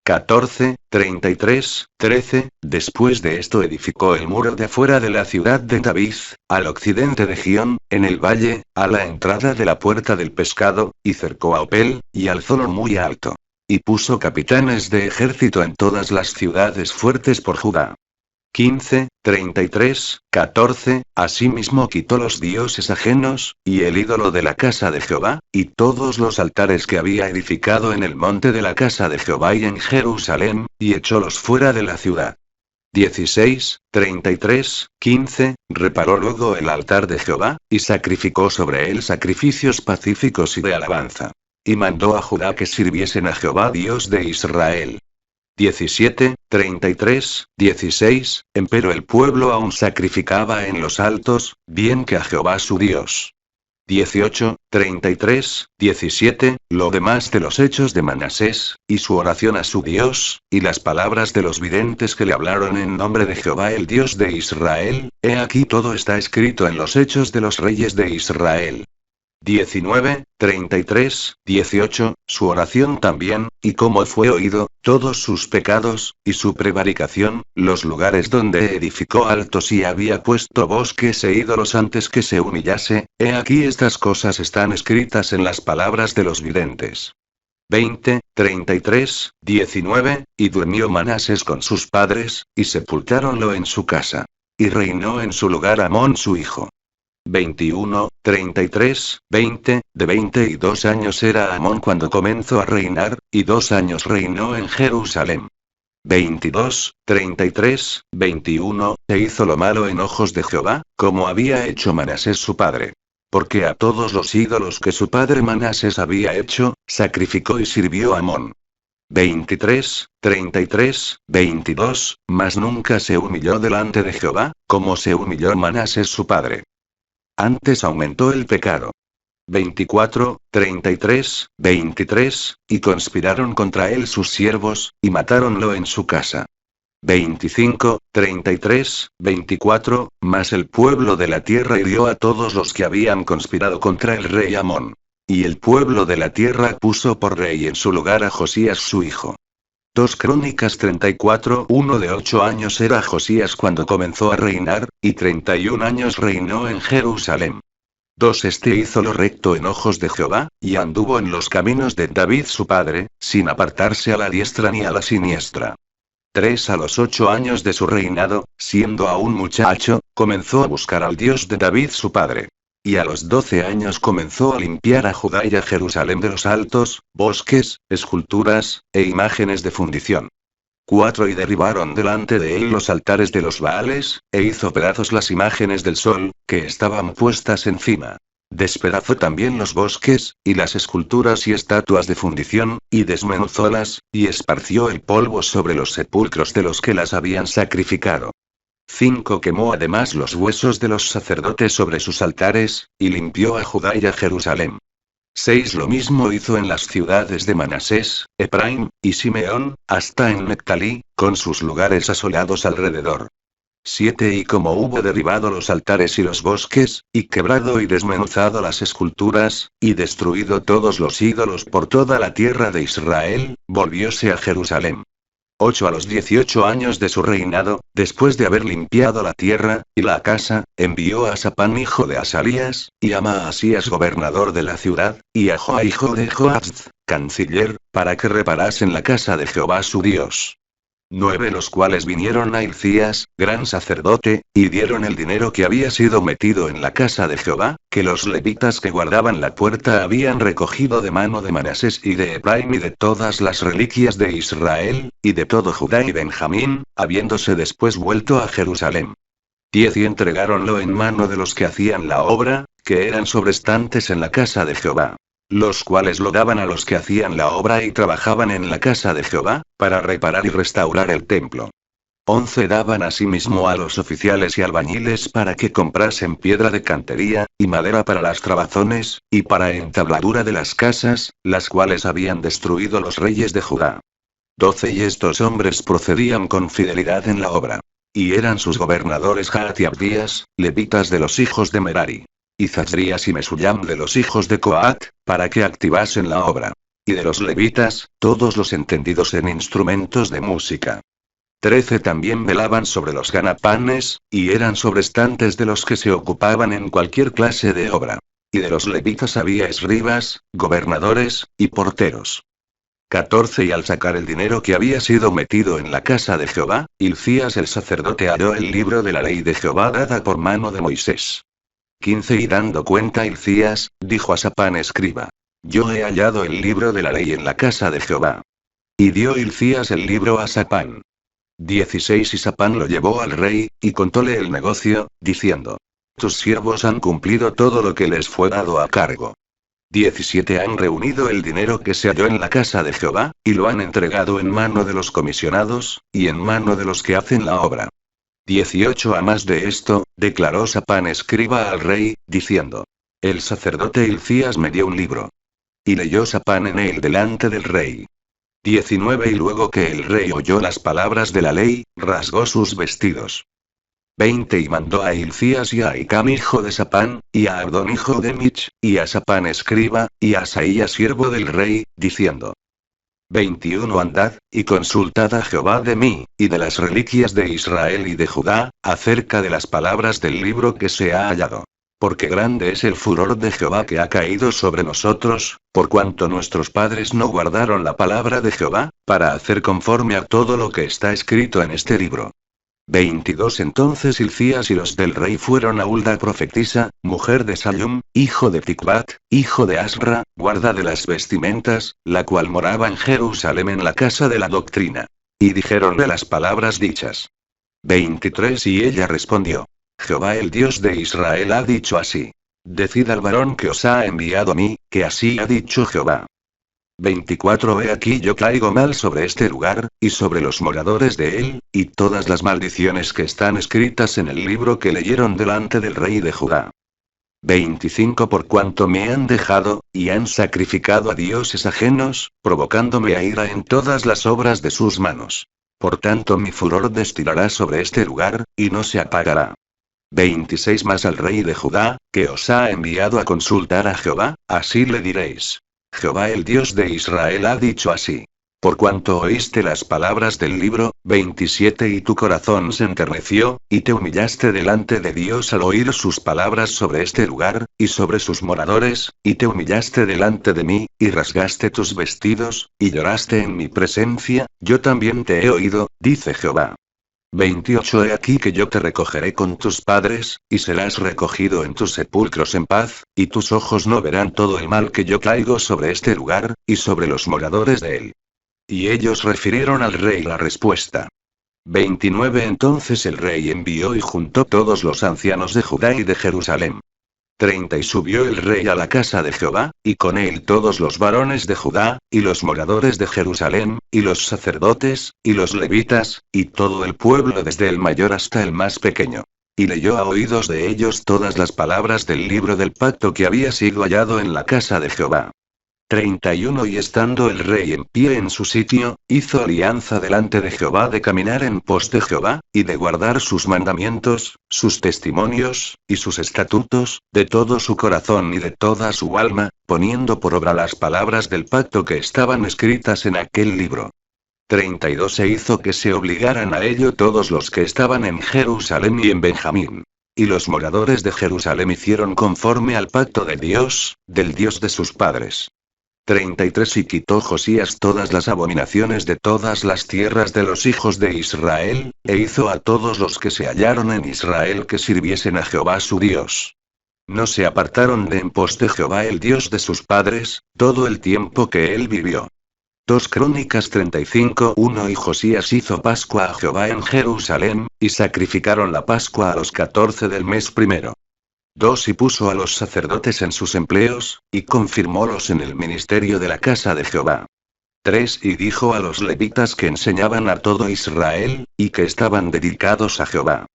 14, 33, 13, después de esto edificó el muro de afuera de la ciudad de David, al occidente de Gión, en el valle, a la entrada de la puerta del pescado, y cercó a Opel, y alzólo muy alto. Y puso capitanes de ejército en todas las ciudades fuertes por Judá. 15, 33, 14, asimismo quitó los dioses ajenos, y el ídolo de la casa de Jehová, y todos los altares que había edificado en el monte de la casa de Jehová y en Jerusalén, y echólos fuera de la ciudad. 16, 33, 15, reparó luego el altar de Jehová, y sacrificó sobre él sacrificios pacíficos y de alabanza. Y mandó a Judá que sirviesen a Jehová Dios de Israel. 17, 33, 16, empero el pueblo aún sacrificaba en los altos, bien que a Jehová su Dios. 18, 33, 17, lo demás de los hechos de Manasés, y su oración a su Dios, y las palabras de los videntes que le hablaron en nombre de Jehová el Dios de Israel, he aquí todo está escrito en los hechos de los reyes de Israel. 19, 33, 18, su oración también, y cómo fue oído, todos sus pecados, y su prevaricación, los lugares donde edificó altos y había puesto bosques e ídolos antes que se humillase, he aquí estas cosas están escritas en las palabras de los videntes. 20, 33, 19, y durmió Manasés con sus padres, y sepultáronlo en su casa. Y reinó en su lugar Amón su hijo. 21, 33, 20, de 22 años era Amón cuando comenzó a reinar, y 2 años reinó en Jerusalén. 22, 33, 21, e hizo lo malo en ojos de Jehová, como había hecho Manasés su padre. Porque a todos los ídolos que su padre Manasés había hecho, sacrificó y sirvió a Amón. 23, 33, 22, mas nunca se humilló delante de Jehová, como se humilló Manasés su padre. Antes aumentó el pecado. 24, 33, 23, y conspiraron contra él sus siervos, y matáronlo en su casa. 25, 33, 24, mas el pueblo de la tierra hirió a todos los que habían conspirado contra el rey Amón. Y el pueblo de la tierra puso por rey en su lugar a Josías su hijo. 2 Crónicas 34, uno de 8 años era Josías cuando comenzó a reinar, y 31 años reinó en Jerusalén. 2 Este hizo lo recto en ojos de Jehová, y anduvo en los caminos de David su padre, sin apartarse a la diestra ni a la siniestra. 3 A los 8 años de su reinado, siendo aún muchacho, comenzó a buscar al Dios de David su padre. Y a los 12 años comenzó a limpiar a Judá y a Jerusalén de los altos, bosques, esculturas, e imágenes de fundición. 4 Y derribaron delante de él los altares de los Baales, e hizo pedazos las imágenes del sol, que estaban puestas encima. Despedazó también los bosques, y las esculturas y estatuas de fundición, y desmenuzólas, y esparció el polvo sobre los sepulcros de los que las habían sacrificado. 5. Quemó además los huesos de los sacerdotes sobre sus altares, y limpió a Judá y a Jerusalén. 6. Lo mismo hizo en las ciudades de Manasés, Efraín, y Simeón, hasta en Nectalí, con sus lugares asolados alrededor. 7. Y como hubo derribado los altares y los bosques, y quebrado y desmenuzado las esculturas, y destruido todos los ídolos por toda la tierra de Israel, volvióse a Jerusalén. 8. A los 18 años de su reinado, después de haber limpiado la tierra, y la casa, envió a Sapán hijo de Asalías, y a Maasías gobernador de la ciudad, y a Joa hijo de Joaz, canciller, para que reparasen la casa de Jehová su Dios. 9. Los cuales vinieron a Hilcías, gran sacerdote, y dieron el dinero que había sido metido en la casa de Jehová, que los levitas que guardaban la puerta habían recogido de mano de Manasés y de Efraín y de todas las reliquias de Israel, y de todo Judá y Benjamín, habiéndose después vuelto a Jerusalén. 10. Y entregáronlo en mano de los que hacían la obra, que eran sobrestantes en la casa de Jehová, los cuales lo daban a los que hacían la obra y trabajaban en la casa de Jehová, para reparar y restaurar el templo. 11. Daban asimismo a los oficiales y albañiles para que comprasen piedra de cantería, y madera para las trabazones, y para entabladura de las casas, las cuales habían destruido los reyes de Judá. 12. Y estos hombres procedían con fidelidad en la obra. Y eran sus gobernadores Jaat y Abdías, levitas de los hijos de Merari. Y Zadrías y Mesullam de los hijos de Coat, para que activasen la obra. Y de los levitas, todos los entendidos en instrumentos de música. 13. También velaban sobre los ganapanes, y eran sobrestantes de los que se ocupaban en cualquier clase de obra. Y de los levitas había escribas, gobernadores, y porteros. 14. Y al sacar el dinero que había sido metido en la casa de Jehová, Hilcías el sacerdote halló el libro de la ley de Jehová dada por mano de Moisés. 15. Y dando cuenta Hilcías, dijo a Sapán escriba: Yo he hallado el libro de la ley en la casa de Jehová. Y dio Hilcías el libro a Sapán. 16. Y Sapán lo llevó al rey, y contóle el negocio, diciendo: Tus siervos han cumplido todo lo que les fue dado a cargo. 17. Han reunido el dinero que se halló en la casa de Jehová, y lo han entregado en mano de los comisionados, y en mano de los que hacen la obra. 18. A más de esto, declaró Sapán escriba al rey, diciendo: El sacerdote Hilcías me dio un libro. Y leyó Sapán en él delante del rey. 19. Y luego que el rey oyó las palabras de la ley, rasgó sus vestidos. 20. Y mandó a Hilcías y a Ahicam hijo de Sapán, y a Abdón hijo de Mich, y a Sapán escriba, y a Asaías siervo del rey, diciendo: 21. Andad, y consultad a Jehová de mí, y de las reliquias de Israel y de Judá, acerca de las palabras del libro que se ha hallado. Porque grande es el furor de Jehová que ha caído sobre nosotros, por cuanto nuestros padres no guardaron la palabra de Jehová, para hacer conforme a todo lo que está escrito en este libro. 22. Entonces Hilcías y los del rey fueron a Hulda profetisa, mujer de Sallum, hijo de Tikvat, hijo de Asra, guarda de las vestimentas, la cual moraba en Jerusalén en la casa de la doctrina. Y dijeronle las palabras dichas. 23. Y ella respondió: Jehová el Dios de Israel ha dicho así. Decid al varón que os ha enviado a mí, que así ha dicho Jehová. 24. He aquí yo traigo mal sobre este lugar, y sobre los moradores de él, y todas las maldiciones que están escritas en el libro que leyeron delante del rey de Judá. 25. Por cuanto me han dejado, y han sacrificado a dioses ajenos, provocándome a ira en todas las obras de sus manos. Por tanto mi furor destilará sobre este lugar, y no se apagará. 26. Mas al rey de Judá, que os ha enviado a consultar a Jehová, así le diréis: Jehová el Dios de Israel ha dicho así. Por cuanto oíste las palabras del libro, 27. Y tu corazón se enterneció, y te humillaste delante de Dios al oír sus palabras sobre este lugar, y sobre sus moradores, y te humillaste delante de mí, y rasgaste tus vestidos, y lloraste en mi presencia, yo también te he oído, dice Jehová. 28. He aquí que yo te recogeré con tus padres, y serás recogido en tus sepulcros en paz, y tus ojos no verán todo el mal que yo traigo sobre este lugar, y sobre los moradores de él. Y ellos refirieron al rey la respuesta. 29. Entonces el rey envió y juntó todos los ancianos de Judá y de Jerusalén. 30 Y subió el rey a la casa de Jehová, y con él todos los varones de Judá, y los moradores de Jerusalén, y los sacerdotes, y los levitas, y todo el pueblo desde el mayor hasta el más pequeño. Y leyó a oídos de ellos todas las palabras del libro del pacto que había sido hallado en la casa de Jehová. 31 Y estando el rey en pie en su sitio, hizo alianza delante de Jehová de caminar en pos de Jehová, y de guardar sus mandamientos, sus testimonios, y sus estatutos, de todo su corazón y de toda su alma, poniendo por obra las palabras del pacto que estaban escritas en aquel libro. 32 E hizo que se obligaran a ello todos los que estaban en Jerusalén y en Benjamín. Y los moradores de Jerusalén hicieron conforme al pacto de Dios, del Dios de sus padres. 33 Y quitó Josías todas las abominaciones de todas las tierras de los hijos de Israel, e hizo a todos los que se hallaron en Israel que sirviesen a Jehová su Dios. No se apartaron de en pos de Jehová el Dios de sus padres, todo el tiempo que él vivió. 2 Crónicas 35:1 Y Josías hizo Pascua a Jehová en Jerusalén, y sacrificaron la Pascua a los 14 del mes primero. 2 Y puso a los sacerdotes en sus empleos, y confirmólos en el ministerio de la casa de Jehová. 3 Y dijo a los levitas que enseñaban a todo Israel, y que estaban dedicados a Jehová: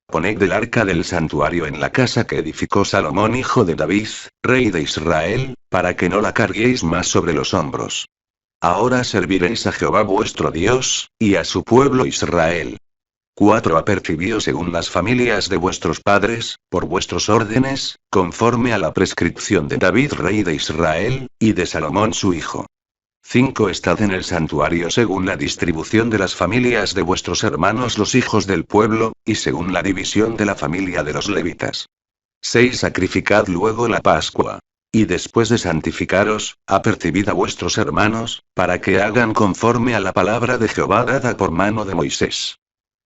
Poned el arca del santuario en la casa que edificó Salomón hijo de David, rey de Israel, para que no la carguéis más sobre los hombros. Ahora serviréis a Jehová vuestro Dios, y a su pueblo Israel. 4 Apercibíos según las familias de vuestros padres, por vuestros órdenes, conforme a la prescripción de David rey de Israel, y de Salomón su hijo. 5 Estad en el santuario según la distribución de las familias de vuestros hermanos los hijos del pueblo, y según la división de la familia de los levitas. 6 Sacrificad luego la Pascua. Y después de santificaros, apercibid a vuestros hermanos, para que hagan conforme a la palabra de Jehová dada por mano de Moisés.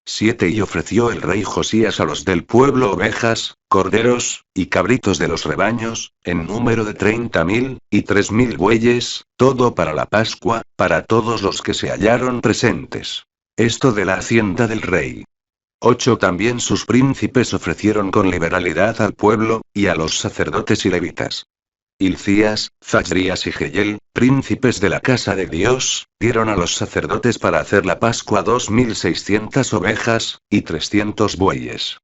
7 Y ofreció el rey Josías a los del pueblo ovejas, corderos, y cabritos de los rebaños, en número de 30.000, y 3.000 bueyes, todo para la Pascua, para todos los que se hallaron presentes. Esto de la hacienda del rey. 8 También sus príncipes ofrecieron con liberalidad al pueblo, y a los sacerdotes y levitas. Hilcías, Zachrías y Jehiel, príncipes de la casa de Dios, dieron a los sacerdotes para hacer la Pascua 2.600 ovejas, y 300 bueyes.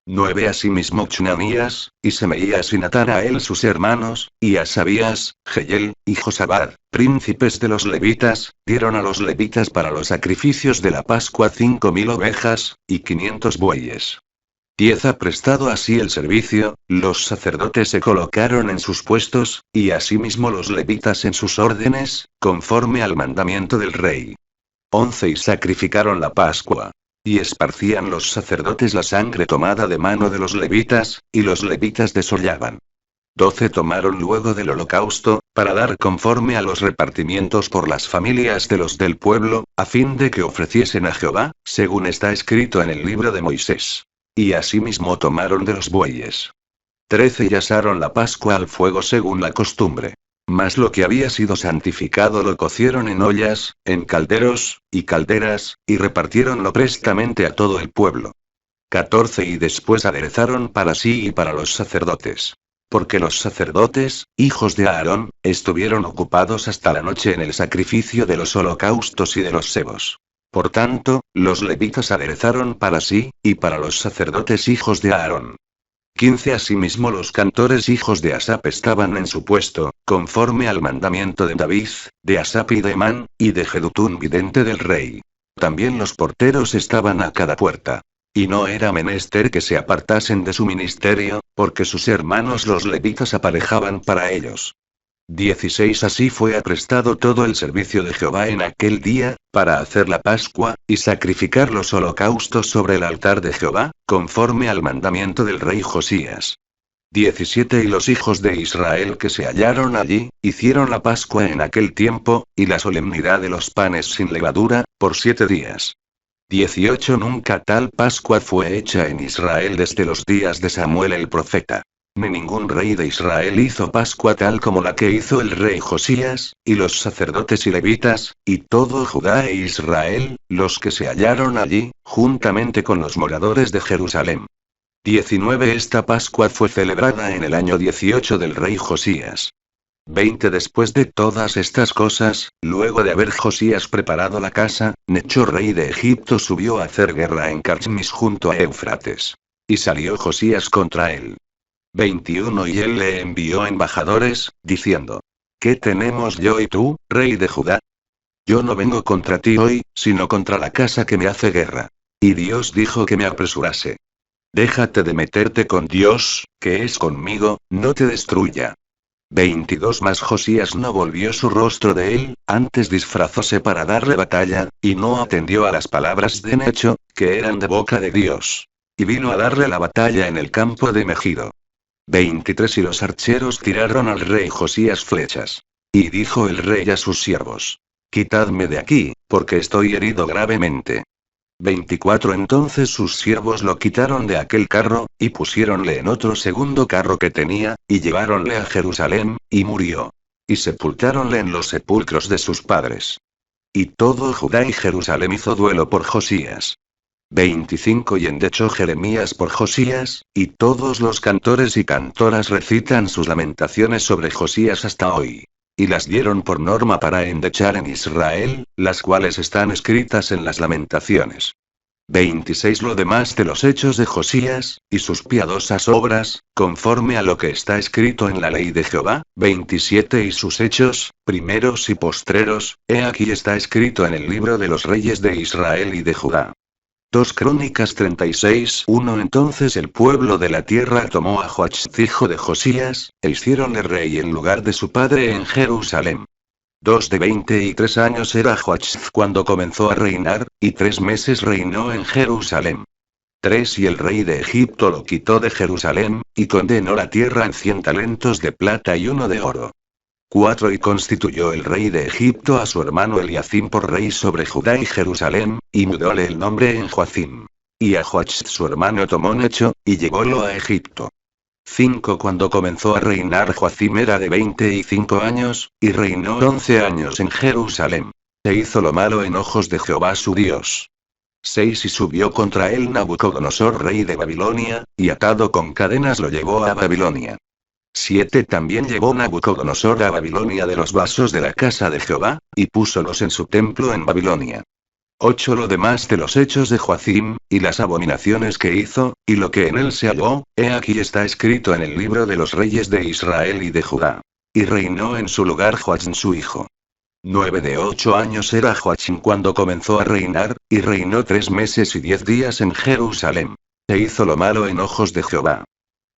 9 Asimismo Chnanías, y Semeías y Natanael sus hermanos, y Asabías, Jehiel, y Josabad, príncipes de los levitas, dieron a los levitas para los sacrificios de la Pascua 5.000 ovejas, y 500 bueyes. 10 Aprestado así el servicio, los sacerdotes se colocaron en sus puestos, y asimismo los levitas en sus órdenes, conforme al mandamiento del rey. 11 Y sacrificaron la Pascua. Y esparcían los sacerdotes la sangre tomada de mano de los levitas, y los levitas desollaban. 12 Tomaron luego del holocausto, para dar conforme a los repartimientos por las familias de los del pueblo, a fin de que ofreciesen a Jehová, según está escrito en el libro de Moisés. Y asimismo tomaron de los bueyes. 13 Y asaron la Pascua al fuego según la costumbre. Mas lo que había sido santificado lo cocieron en ollas, en calderos, y calderas, y repartieronlo prestamente a todo el pueblo. 14 Y después aderezaron para sí y para los sacerdotes. Porque los sacerdotes, hijos de Aarón, estuvieron ocupados hasta la noche en el sacrificio de los holocaustos y de los sebos. Por tanto, los levitas aderezaron para sí, y para los sacerdotes hijos de Aarón. 15 Asimismo los cantores hijos de Asap estaban en su puesto, conforme al mandamiento de David, de Asap y de Emán, y de Jedutún vidente del rey. También los porteros estaban a cada puerta. Y no era menester que se apartasen de su ministerio, porque sus hermanos los levitas aparejaban para ellos. 16 Así fue aprestado todo el servicio de Jehová en aquel día, para hacer la Pascua, y sacrificar los holocaustos sobre el altar de Jehová, conforme al mandamiento del rey Josías. 17 Y los hijos de Israel que se hallaron allí, hicieron la Pascua en aquel tiempo, y la solemnidad de los panes sin levadura, por 7 días. 18 Nunca tal Pascua fue hecha en Israel desde los días de Samuel el profeta. Ni ningún rey de Israel hizo Pascua tal como la que hizo el rey Josías, y los sacerdotes y levitas, y todo Judá e Israel, los que se hallaron allí, juntamente con los moradores de Jerusalén. 19 Esta Pascua fue celebrada en el año 18 del rey Josías. 20 Después de todas estas cosas, luego de haber Josías preparado la casa, Necho rey de Egipto subió a hacer guerra en Carchmis junto a Éufrates. Y salió Josías contra él. 21 Y él le envió embajadores, diciendo: ¿Qué tenemos yo y tú, rey de Judá? Yo no vengo contra ti hoy, sino contra la casa que me hace guerra. Y Dios dijo que me apresurase. Déjate de meterte con Dios, que es conmigo, no te destruya. 22 Mas Josías no volvió su rostro de él, antes disfrazóse para darle batalla, y no atendió a las palabras de Necho, que eran de boca de Dios. Y vino a darle la batalla en el campo de Megido. 23 Y los archeros tiraron al rey Josías flechas. Y dijo el rey a sus siervos: Quitadme de aquí, porque estoy herido gravemente. 24 Entonces sus siervos lo quitaron de aquel carro, y pusiéronle en otro segundo carro que tenía, y lleváronle a Jerusalén, y murió. Y sepultáronle en los sepulcros de sus padres. Y todo Judá y Jerusalén hizo duelo por Josías. 25 Y endechó Jeremías por Josías, y todos los cantores y cantoras recitan sus lamentaciones sobre Josías hasta hoy. Y las dieron por norma para endechar en Israel, las cuales están escritas en las lamentaciones. 26 Lo demás de los hechos de Josías, y sus piadosas obras, conforme a lo que está escrito en la ley de Jehová. 27 Y sus hechos, primeros y postreros, he aquí está escrito en el libro de los reyes de Israel y de Judá. 2 Crónicas 36:1 Entonces el pueblo de la tierra tomó a Joachz hijo de Josías, e hicieronle rey en lugar de su padre en Jerusalén. 2 De 23 años era Joachz cuando comenzó a reinar, y 3 meses reinó en Jerusalén. 3 Y el rey de Egipto lo quitó de Jerusalén, y condenó la tierra en 100 talentos de plata y 1 de oro. 4 Y constituyó el rey de Egipto a su hermano Eliacim por rey sobre Judá y Jerusalén, y mudóle el nombre en Joacim. Y a Joachz su hermano tomó Necho, y llevólo a Egipto. 5 Cuando comenzó a reinar Joacim era de 25 años, y reinó 11 años en Jerusalén. E hizo lo malo en ojos de Jehová su Dios. 6 Y subió contra él Nabucodonosor rey de Babilonia, y atado con cadenas lo llevó a Babilonia. 7 También llevó Nabucodonosor a Babilonia de los vasos de la casa de Jehová, y púsolos en su templo en Babilonia. 8 Lo demás de los hechos de Joacim, y las abominaciones que hizo, y lo que en él se halló, he aquí está escrito en el libro de los reyes de Israel y de Judá. Y reinó en su lugar Joachim su hijo. 9 De 8 años era Joachim cuando comenzó a reinar, y reinó 3 meses y 10 días en Jerusalén. E hizo lo malo en ojos de Jehová.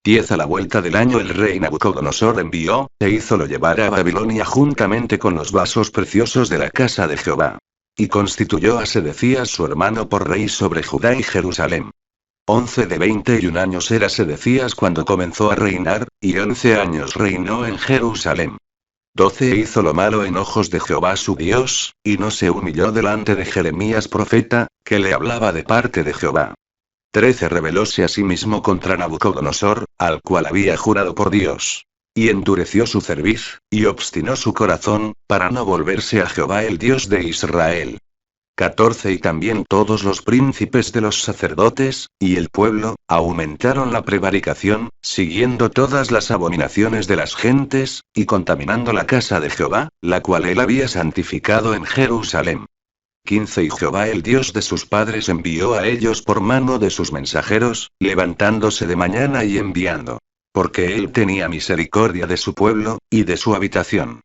10 A la vuelta del año el rey Nabucodonosor envió, e hízolo llevar a Babilonia juntamente con los vasos preciosos de la casa de Jehová. Y constituyó a Sedecías su hermano por rey sobre Judá y Jerusalén. 11 De 21 años era Sedecías cuando comenzó a reinar, y 11 años reinó en Jerusalén. 12 Hizo lo malo en ojos de Jehová su Dios, y no se humilló delante de Jeremías profeta, que le hablaba de parte de Jehová. 13 Rebelóse a sí mismo contra Nabucodonosor, al cual había jurado por Dios. Y endureció su cerviz, y obstinó su corazón, para no volverse a Jehová el Dios de Israel. 14 Y también todos los príncipes de los sacerdotes, y el pueblo, aumentaron la prevaricación, siguiendo todas las abominaciones de las gentes, y contaminando la casa de Jehová, la cual él había santificado en Jerusalén. 15 Y Jehová el Dios de sus padres envió a ellos por mano de sus mensajeros, levantándose de mañana y enviando. Porque él tenía misericordia de su pueblo, y de su habitación.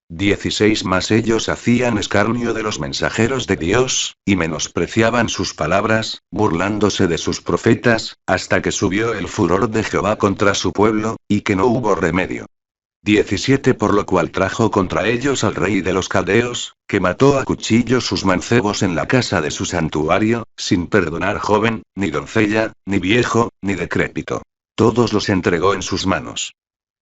16 Mas ellos hacían escarnio de los mensajeros de Dios, y menospreciaban sus palabras, burlándose de sus profetas, hasta que subió el furor de Jehová contra su pueblo, y que no hubo remedio. 17 Por lo cual trajo contra ellos al rey de los caldeos, que mató a cuchillo sus mancebos en la casa de su santuario, sin perdonar joven, ni doncella, ni viejo, ni decrépito. Todos los entregó en sus manos.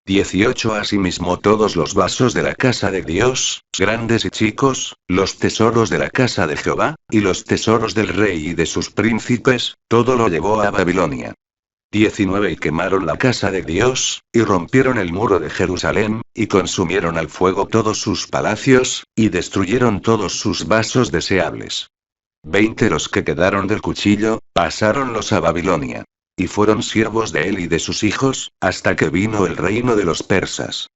18 Asimismo todos los vasos de la casa de Dios, grandes y chicos, los tesoros de la casa de Jehová, y los tesoros del rey y de sus príncipes, todo lo llevó a Babilonia. 19 Y quemaron la casa de Dios, y rompieron el muro de Jerusalén, y consumieron al fuego todos sus palacios, y destruyeron todos sus vasos deseables. 20 Los que quedaron del cuchillo, pasáronlos a Babilonia. y fueron siervos de él y de sus hijos, hasta que vino el reino de los persas.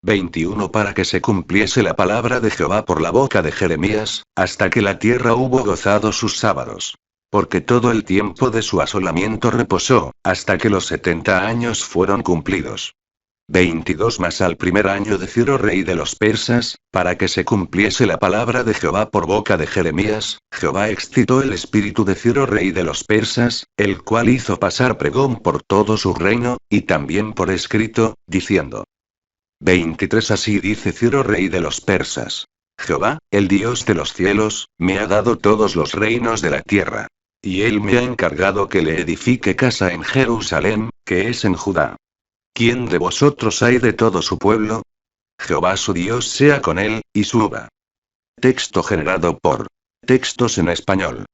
21 Para que se cumpliese la palabra de Jehová por la boca de Jeremías, hasta que la tierra hubo gozado sus sábados. Porque todo el tiempo de su asolamiento reposó, hasta que los 70 años fueron cumplidos. 22 Mas al primer año de Ciro rey de los persas, para que se cumpliese la palabra de Jehová por boca de Jeremías, Jehová excitó el espíritu de Ciro rey de los persas, el cual hizo pasar pregón por todo su reino, y también por escrito, diciendo. 23 Así dice Ciro rey de los persas. Jehová, el Dios de los cielos, me ha dado todos los reinos de la tierra. Y él me ha encargado que le edifique casa en Jerusalén, que es en Judá. ¿Quién de vosotros hay de todo su pueblo? Jehová su Dios sea con él, y suba. Texto generado por Textos en Español.